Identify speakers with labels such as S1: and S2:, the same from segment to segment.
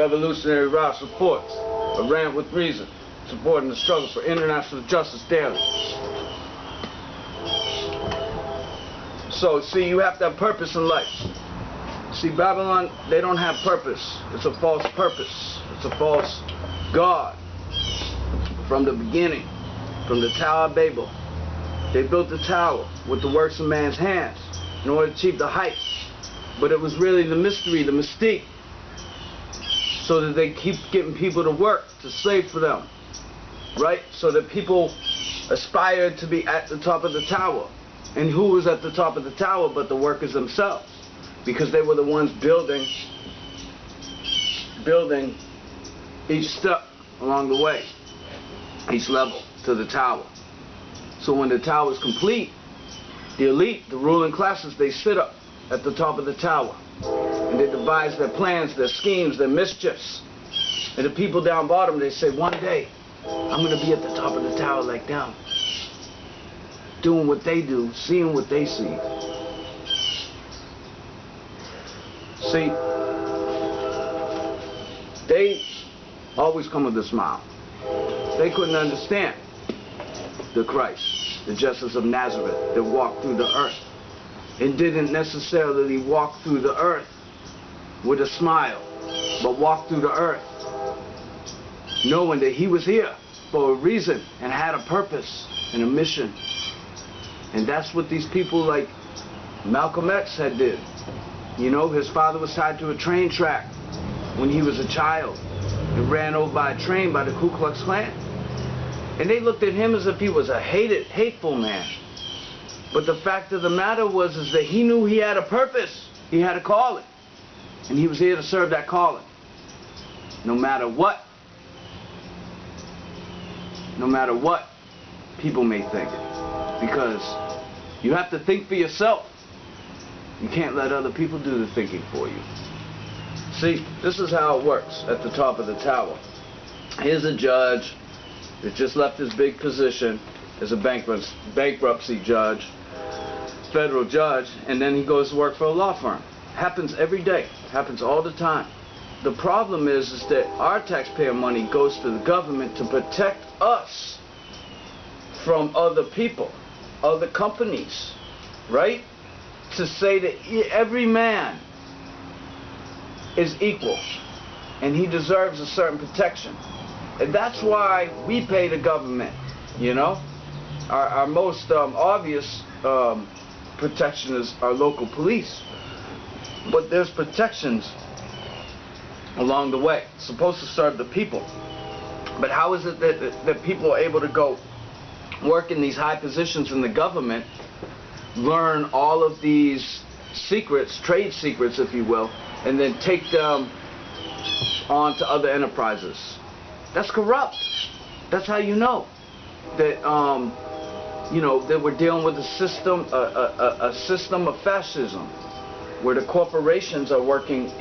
S1: Revolutionary Ras Reports, a rant with reason, supporting the struggle for international justice daily. So, see, you have to have purpose in life. See, Babylon, they don't have purpose. It's a false purpose. It's a false God. From the beginning, from the Tower of Babel, they built the tower with the works of man's hands in order to achieve the heights. But it was really the mystery, the mystique, so that they keep getting people to work, to slave for them, right? So that people aspired to be at the top of the tower. And who was at the top of the tower but the workers themselves? Because they were the ones building each step along the way, each level to the tower. So when the tower is complete, the elite, the ruling classes, they sit up at the top of the tower and they devise their plans, their schemes, their mischiefs. And the people down bottom, they say, one day I'm going to be at the top of the tower like them, doing what they do, seeing what they see. See, they always come with a smile. They couldn't understand the Christ, the Jesus of Nazareth, that walked through the earth. And didn't necessarily walk through the earth with a smile, but walked through the earth knowing that he was here for a reason and had a purpose and a mission. And that's what these people like Malcolm X had did. You know, his father was tied to a train track when he was a child and ran over by a train by the Ku Klux Klan. And they looked at him as if he was a hateful man. But the fact of the matter was is that he knew he had a purpose. He had a calling. And he was here to serve that calling. No matter what. No matter what people may think. Because you have to think for yourself. You can't let other people do the thinking for you. See, this is how it works at the top of the tower. Here's a judge that just left his big position as a bankruptcy judge, federal judge, and then he goes to work for a law firm. Happens every day. Happens all the time. The problem is that our taxpayer money goes to the government to protect us from other people, other companies, right? To say that every man is equal and he deserves a certain protection. And that's why we pay the government, you know? Our most obvious protection is our local police. But there's protections along the way. It's supposed to serve the people. But how is it that people are able to go work in these high positions in the government, learn all of these secrets, trade secrets if you will, and then take them on to other enterprises? That's corrupt. That's how you know that you know that we're dealing with a system of fascism, where the corporations are working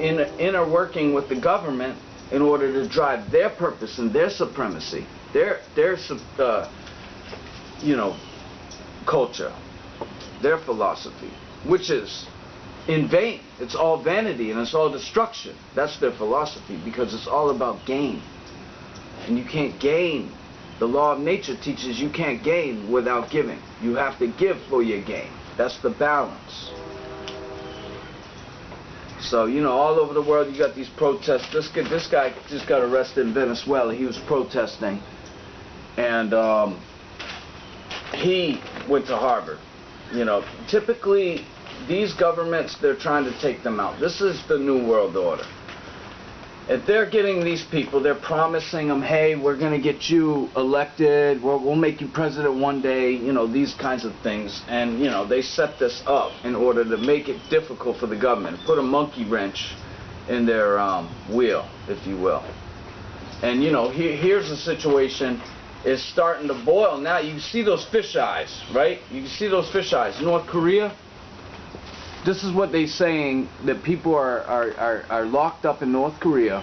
S1: working with the government in order to drive their purpose and their supremacy, their you know, culture, their philosophy, which is in vain. It's all vanity and it's all destruction. That's their philosophy, because it's all about gain. And you can't gain. The law of nature teaches you can't gain without giving. You have to give for your gain. That's the balance. So, you know, all over the world you got these protests. This guy just got arrested in Venezuela. He was protesting. And he went to Harvard. You know, typically these governments, they're trying to take them out. This is the New World Order. If they're getting these people, they're promising them, hey, we're going to get you elected, we'll make you president one day, you know, these kinds of things. And, you know, they set this up in order to make it difficult for the government, put a monkey wrench in their wheel, if you will. And, you know, here's the situation. It's starting to boil now. You see those fish eyes, right? You can see those fish eyes. North Korea, this is what they're saying, that people are locked up in North Korea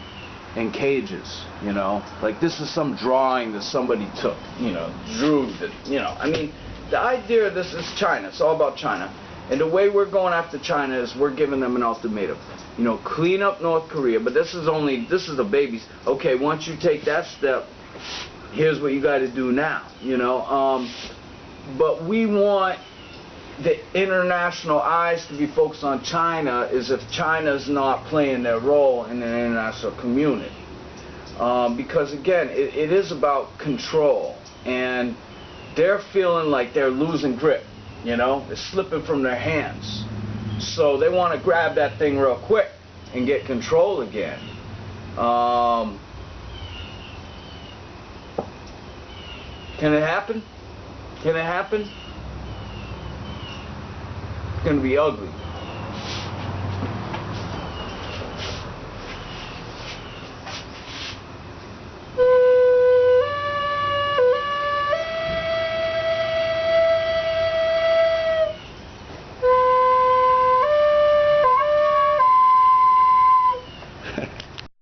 S1: in cages, you know? Like this is some drawing that somebody took, you know, drew that, you know. I mean, the idea of this is China. It's all about China. And the way we're going after China is we're giving them an ultimatum. You know, clean up North Korea, but this is the babies. Okay, once you take that step, here's what you got to do now, you know. But we want the international eyes to be focused on China as if China's not playing their role in the international community. Because again, it is about control, and they're feeling like they're losing grip, you know, it's slipping from their hands. So they want to grab that thing real quick and get control again. Can it happen? Can it happen? It's going to be ugly.